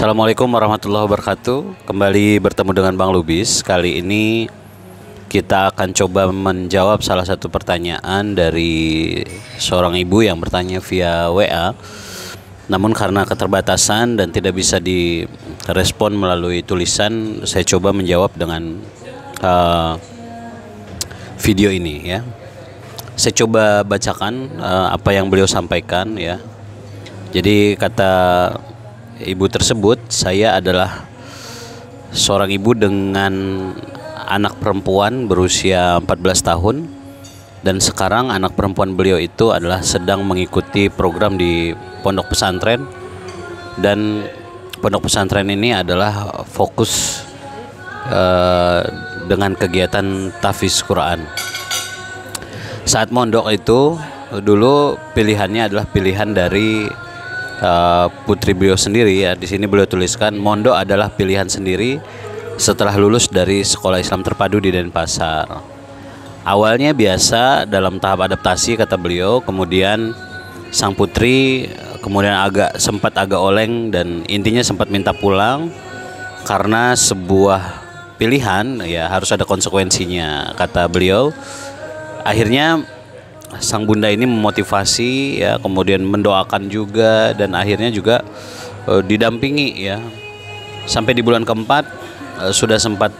Assalamualaikum warahmatullahi wabarakatuh. Kembali bertemu dengan Bang Lubis. Kali ini kita akan coba menjawab salah satu pertanyaan dari seorang ibu yang bertanya via WA. Namun karena keterbatasan dan tidak bisa direspon melalui tulisan, saya coba menjawab dengan video ini ya. Saya coba bacakan apa yang beliau sampaikan ya. Jadi kata ibu tersebut, saya adalah seorang ibu dengan anak perempuan berusia 14 tahun, dan sekarang anak perempuan beliau itu adalah sedang mengikuti program di pondok pesantren, dan pondok pesantren ini adalah fokus dengan kegiatan tahfiz Quran. Saat mondok itu dulu pilihannya adalah pilihan dari putri beliau sendiri ya. Di sini beliau tuliskan mondok adalah pilihan sendiri setelah lulus dari sekolah Islam terpadu di Denpasar. Awalnya biasa dalam tahap adaptasi kata beliau, kemudian sang putri kemudian sempat agak oleng dan intinya sempat minta pulang karena sebuah pilihan ya harus ada konsekuensinya kata beliau. Akhirnya sang bunda ini memotivasi ya, kemudian mendoakan juga, dan akhirnya juga didampingi ya. Sampai di bulan keempat sudah sempat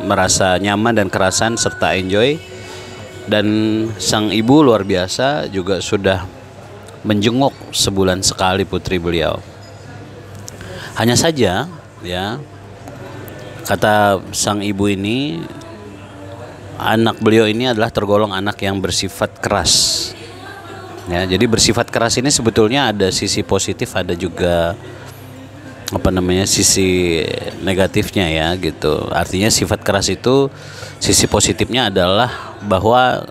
merasa nyaman dan kerasan serta enjoy, dan sang ibu luar biasa juga sudah menjenguk sebulan sekali putri beliau. Hanya saja ya, kata sang ibu ini, anak beliau ini adalah tergolong anak yang bersifat keras. Ya, jadi bersifat keras ini sebetulnya ada sisi positif, ada juga sisi negatifnya ya gitu. Artinya sifat keras itu sisi positifnya adalah bahwa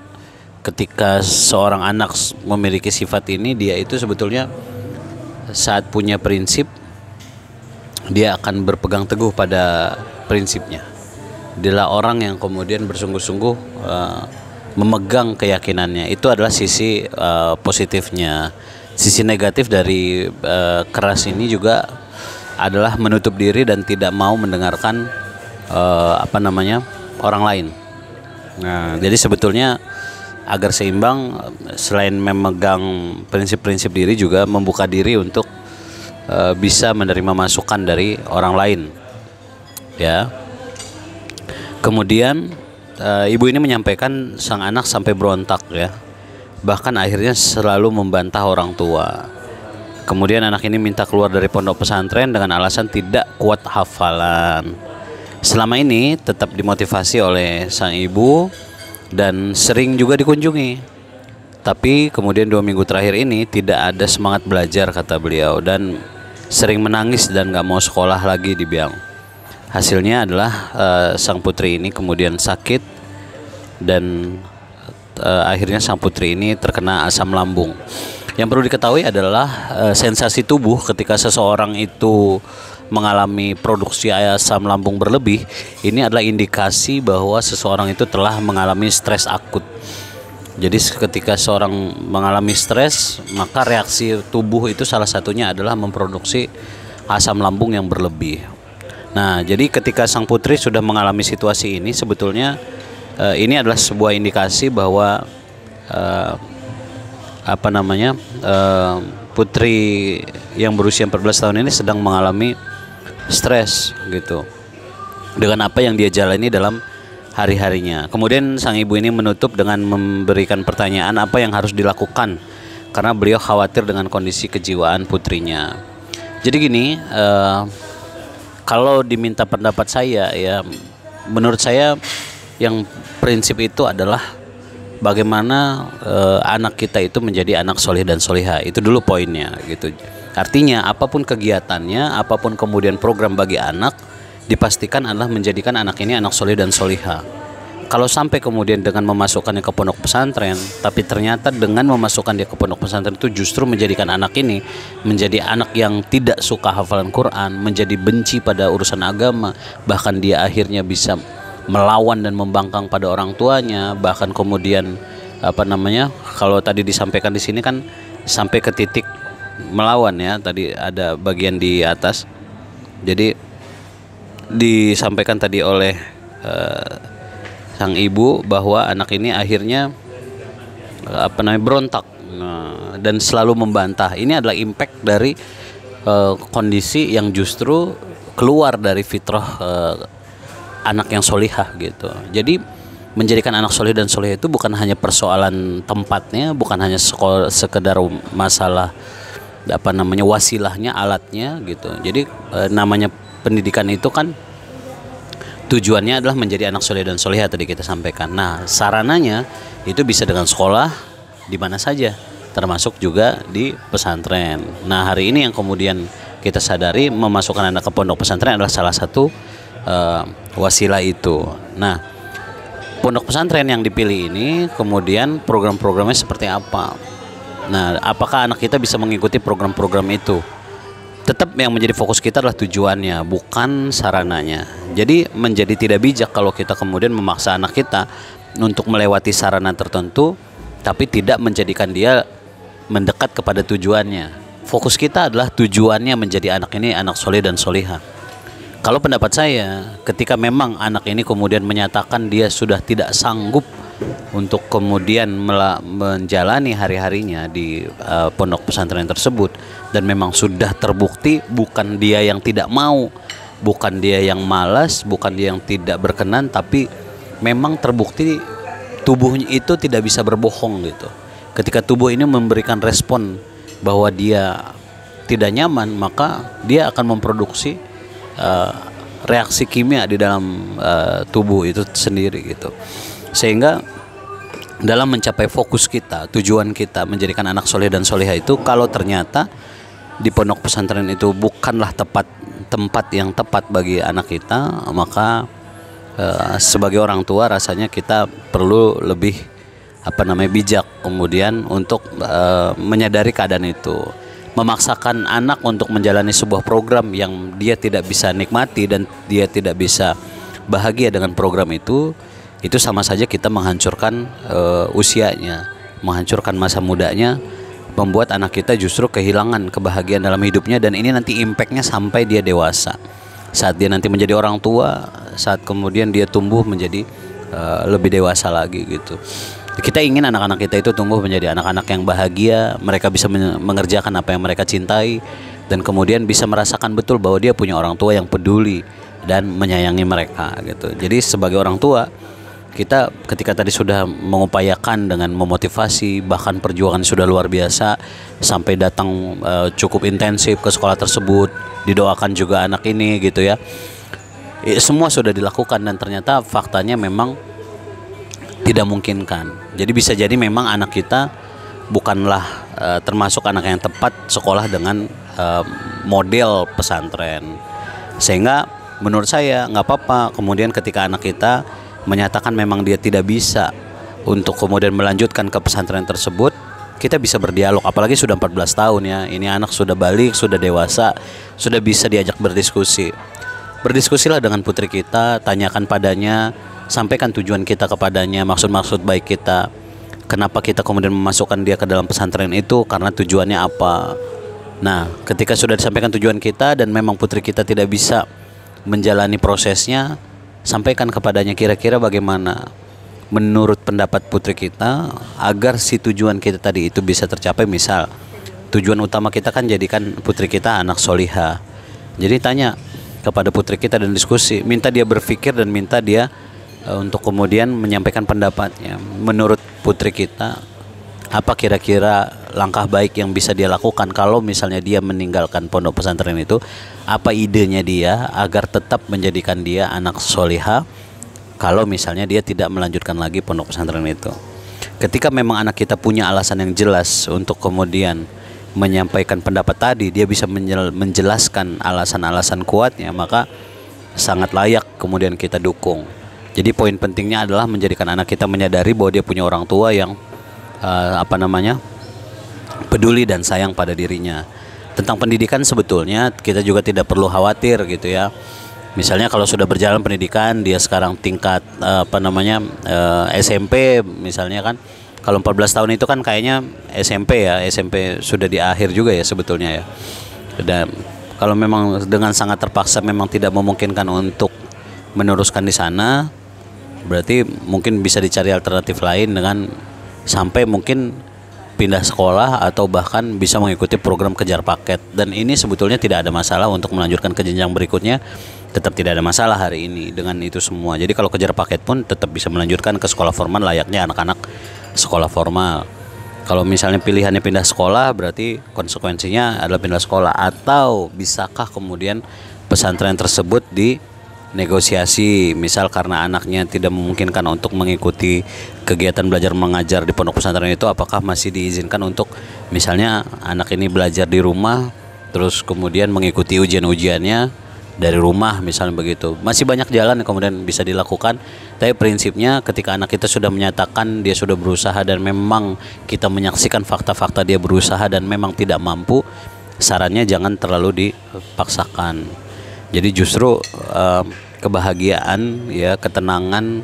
ketika seorang anak memiliki sifat ini, dia itu sebetulnya saat punya prinsip dia akan berpegang teguh pada prinsipnya. Dialah orang yang kemudian bersungguh-sungguh memegang keyakinannya. Itu adalah sisi positifnya. Sisi negatif dari keras ini juga adalah menutup diri dan tidak mau mendengarkan orang lain. Nah, jadi sebetulnya agar seimbang, selain memegang prinsip-prinsip diri, juga membuka diri untuk bisa menerima masukan dari orang lain. Ya. Kemudian ibu ini menyampaikan sang anak sampai berontak ya, bahkan akhirnya selalu membantah orang tua. Kemudian anak ini minta keluar dari pondok pesantren dengan alasan tidak kuat hafalan. Selama ini tetap dimotivasi oleh sang ibu dan sering juga dikunjungi, tapi kemudian 2 minggu terakhir ini tidak ada semangat belajar kata beliau, dan sering menangis dan gak mau sekolah lagi di Biang. Hasilnya adalah sang putri ini kemudian sakit, dan akhirnya sang putri ini terkena asam lambung. Yang perlu diketahui adalah sensasi tubuh ketika seseorang itu mengalami produksi asam lambung berlebih, ini adalah indikasi bahwa seseorang itu telah mengalami stres akut. Jadi ketika seorang mengalami stres, maka reaksi tubuh itu salah satunya adalah memproduksi asam lambung yang berlebih. Nah, jadi ketika sang putri sudah mengalami situasi ini, sebetulnya ini adalah sebuah indikasi bahwa putri yang berusia 14 tahun ini sedang mengalami stres gitu dengan apa yang dia jalani dalam hari-harinya. Kemudian sang ibu ini menutup dengan memberikan pertanyaan apa yang harus dilakukan karena beliau khawatir dengan kondisi kejiwaan putrinya. Jadi gini, kalau diminta pendapat saya ya, menurut saya yang prinsip itu adalah bagaimana anak kita itu menjadi anak soleh dan solihah. Itu dulu poinnya gitu. Artinya apapun kegiatannya, apapun kemudian program bagi anak, dipastikan adalah menjadikan anak ini anak soleh dan solihah. Kalau sampai kemudian dengan memasukkannya ke pondok pesantren, tapi ternyata dengan memasukkan dia ke pondok pesantren itu justru menjadikan anak ini menjadi anak yang tidak suka hafalan Quran, menjadi benci pada urusan agama, bahkan dia akhirnya bisa melawan dan membangkang pada orang tuanya, bahkan kemudian kalau tadi disampaikan di sini kan sampai ke titik melawan ya, tadi ada bagian di atas Jadi disampaikan tadi oleh sang ibu bahwa anak ini akhirnya berontak dan selalu membantah. Ini adalah impact dari kondisi yang justru keluar dari fitrah anak yang solihah gitu. Jadi menjadikan anak solih dan solihah itu bukan hanya persoalan tempatnya, bukan hanya sekedar masalah wasilahnya, alatnya gitu. Jadi namanya pendidikan itu kan tujuannya adalah menjadi anak soleh dan solehah tadi kita sampaikan. Nah, sarananya itu bisa dengan sekolah di mana saja, termasuk juga di pesantren. Nah, hari ini yang kemudian kita sadari memasukkan anak ke pondok pesantren adalah salah satu wasilah itu. Nah, pondok pesantren yang dipilih ini kemudian program-programnya seperti apa? Nah, apakah anak kita bisa mengikuti program-program itu? Tetap yang menjadi fokus kita adalah tujuannya, bukan sarananya. Jadi menjadi tidak bijak kalau kita kemudian memaksa anak kita untuk melewati sarana tertentu, tapi tidak menjadikan dia mendekat kepada tujuannya. Fokus kita adalah tujuannya menjadi anak ini anak soleh dan solihah. Kalau pendapat saya, ketika memang anak ini kemudian menyatakan dia sudah tidak sanggup untuk kemudian menjalani hari-harinya di pondok pesantren tersebut, dan memang sudah terbukti bukan dia yang tidak mau, bukan dia yang malas, bukan dia yang tidak berkenan, tapi memang terbukti tubuhnya itu tidak bisa berbohong gitu. Ketika tubuh ini memberikan respon bahwa dia tidak nyaman, maka dia akan memproduksi reaksi kimia di dalam tubuh itu sendiri gitu. Sehingga dalam mencapai fokus kita, tujuan kita menjadikan anak soleh dan solehah itu, kalau ternyata di pondok pesantren itu bukanlah tempat yang tepat bagi anak kita, maka sebagai orang tua rasanya kita perlu lebih bijak kemudian untuk menyadari keadaan itu. Memaksakan anak untuk menjalani sebuah program yang dia tidak bisa nikmati dan dia tidak bisa bahagia dengan program itu sama saja kita menghancurkan usianya, menghancurkan masa mudanya, membuat anak kita justru kehilangan kebahagiaan dalam hidupnya, dan ini nanti impactnya sampai dia dewasa. Saat dia nanti menjadi orang tua, saat kemudian dia tumbuh menjadi lebih dewasa lagi gitu. Kita ingin anak-anak kita itu tumbuh menjadi anak-anak yang bahagia, mereka bisa mengerjakan apa yang mereka cintai, dan kemudian bisa merasakan betul bahwa dia punya orang tua yang peduli dan menyayangi mereka gitu. Jadi sebagai orang tua, kita ketika tadi sudah mengupayakan dengan memotivasi, bahkan perjuangan sudah luar biasa, sampai datang cukup intensif ke sekolah tersebut, didoakan juga anak ini gitu ya. Semua sudah dilakukan dan ternyata faktanya memang tidak memungkinkan. Jadi bisa jadi memang anak kita bukanlah termasuk anak yang tepat sekolah dengan model pesantren. Sehingga menurut saya nggak apa-apa kemudian ketika anak kita menyatakan memang dia tidak bisa untuk kemudian melanjutkan ke pesantren tersebut, kita bisa berdialog. Apalagi sudah 14 tahun ya, ini anak sudah balik, sudah dewasa, sudah bisa diajak berdiskusi. Berdiskusilah dengan putri kita, tanyakan padanya, sampaikan tujuan kita kepadanya, maksud-maksud baik kita, kenapa kita kemudian memasukkan dia ke dalam pesantren itu, karena tujuannya apa. Nah, ketika sudah disampaikan tujuan kita dan memang putri kita tidak bisa menjalani prosesnya, sampaikan kepadanya kira-kira bagaimana menurut pendapat putri kita agar si tujuan kita tadi itu bisa tercapai. Misal tujuan utama kita kan jadikan putri kita anak solihah, jadi tanya kepada putri kita dan diskusi, minta dia berpikir dan minta dia untuk kemudian menyampaikan pendapatnya. Menurut putri kita, apa kira-kira langkah baik yang bisa dia lakukan kalau misalnya dia meninggalkan pondok pesantren itu? Apa idenya dia agar tetap menjadikan dia anak solihah kalau misalnya dia tidak melanjutkan lagi pondok pesantren itu? Ketika memang anak kita punya alasan yang jelas untuk kemudian menyampaikan pendapat tadi, dia bisa menjelaskan alasan-alasan kuatnya, maka sangat layak kemudian kita dukung. Jadi poin pentingnya adalah menjadikan anak kita menyadari bahwa dia punya orang tua yang peduli dan sayang pada dirinya. Tentang pendidikan sebetulnya kita juga tidak perlu khawatir gitu ya. Misalnya kalau sudah berjalan pendidikan, dia sekarang tingkat SMP misalnya kan. Kalau 14 tahun itu kan kayaknya SMP ya, SMP sudah di akhir juga ya sebetulnya ya. Dan Kalau memang dengan sangat terpaksa memang tidak memungkinkan untuk meneruskan di sana, berarti mungkin bisa dicari alternatif lain dengan sampai mungkin pindah sekolah atau bahkan bisa mengikuti program kejar paket. Dan ini sebetulnya tidak ada masalah untuk melanjutkan ke jenjang berikutnya, tetap tidak ada masalah hari ini dengan itu semua. Jadi kalau kejar paket pun tetap bisa melanjutkan ke sekolah formal layaknya anak-anak sekolah formal. Kalau misalnya pilihannya pindah sekolah, berarti konsekuensinya adalah pindah sekolah. Atau bisakah kemudian pesantren tersebut dinegosiasi, misal karena anaknya tidak memungkinkan untuk mengikuti kegiatan belajar mengajar di pondok pesantren itu, apakah masih diizinkan untuk misalnya anak ini belajar di rumah, terus kemudian mengikuti ujian-ujiannya dari rumah, misalnya begitu. Masih banyak jalan yang kemudian bisa dilakukan. Tapi prinsipnya ketika anak kita sudah menyatakan dia sudah berusaha dan memang kita menyaksikan fakta-fakta dia berusaha dan memang tidak mampu, sarannya jangan terlalu dipaksakan. Jadi justru kebahagiaan ya, ketenangan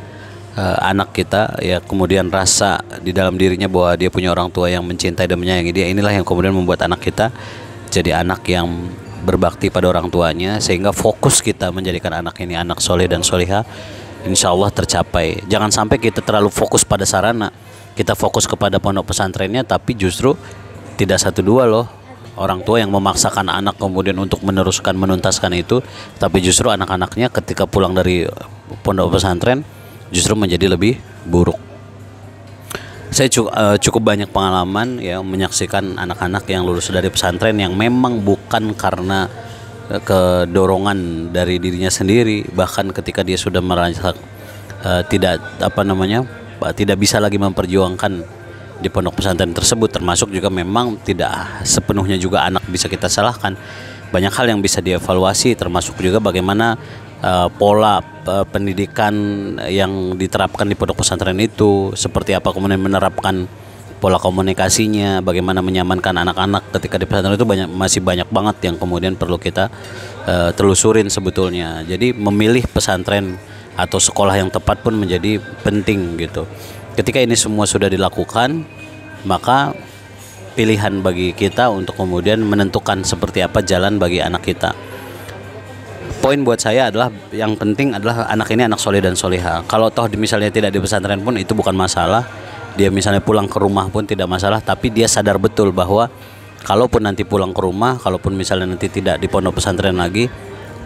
anak kita ya, kemudian rasa di dalam dirinya bahwa dia punya orang tua yang mencintai dan menyayangi dia, inilah yang kemudian membuat anak kita jadi anak yang berbakti pada orang tuanya, sehingga fokus kita menjadikan anak ini anak soleh dan solihah insya Allah tercapai. Jangan sampai kita terlalu fokus pada sarana, kita fokus kepada pondok pesantrennya, tapi justru tidak satu dua loh orang tua yang memaksakan anak kemudian untuk meneruskan, menuntaskan itu, tapi justru anak-anaknya ketika pulang dari pondok pesantren justru menjadi lebih buruk. Saya cukup banyak pengalaman ya menyaksikan anak-anak yang lulus dari pesantren yang memang bukan karena kedorongan dari dirinya sendiri, bahkan ketika dia sudah merasa tidak bisa lagi memperjuangkan di pondok pesantren tersebut, termasuk juga memang tidak sepenuhnya juga anak bisa kita salahkan. Banyak hal yang bisa dievaluasi, termasuk juga bagaimana pola pendidikan yang diterapkan di pondok pesantren itu, seperti apa kemudian menerapkan pola komunikasinya, bagaimana menyamankan anak-anak ketika di pesantren itu masih banyak banget yang kemudian perlu kita telusurin sebetulnya. Jadi memilih pesantren atau sekolah yang tepat pun menjadi penting gitu. Ketika ini semua sudah dilakukan, maka pilihan bagi kita untuk kemudian menentukan seperti apa jalan bagi anak kita. Poin buat saya adalah yang penting adalah anak ini anak soleh dan soleha. Kalau toh misalnya tidak di pesantren pun itu bukan masalah. Dia misalnya pulang ke rumah pun tidak masalah, tapi dia sadar betul bahwa kalaupun nanti pulang ke rumah, kalaupun misalnya nanti tidak di pondok pesantren lagi,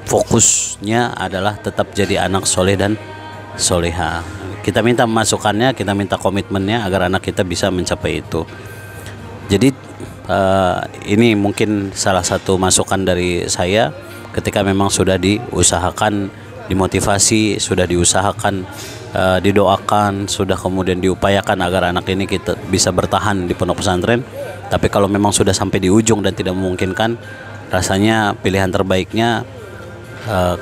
fokusnya adalah tetap jadi anak soleh dan soleha. Kita minta masukannya, kita minta komitmennya agar anak kita bisa mencapai itu. Jadi ini mungkin salah satu masukan dari saya. Ketika memang sudah diusahakan, dimotivasi, sudah diusahakan, didoakan, sudah kemudian diupayakan agar anak ini kita bisa bertahan di pondok pesantren, tapi kalau memang sudah sampai di ujung dan tidak memungkinkan, rasanya pilihan terbaiknya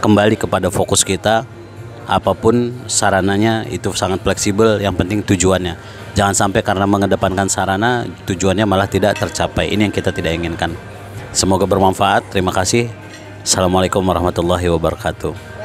kembali kepada fokus kita. Apapun sarananya itu sangat fleksibel, yang penting tujuannya. Jangan sampai karena mengedepankan sarana, tujuannya malah tidak tercapai. Ini yang kita tidak inginkan. Semoga bermanfaat. Terima kasih. Assalamualaikum warahmatullahi wabarakatuh.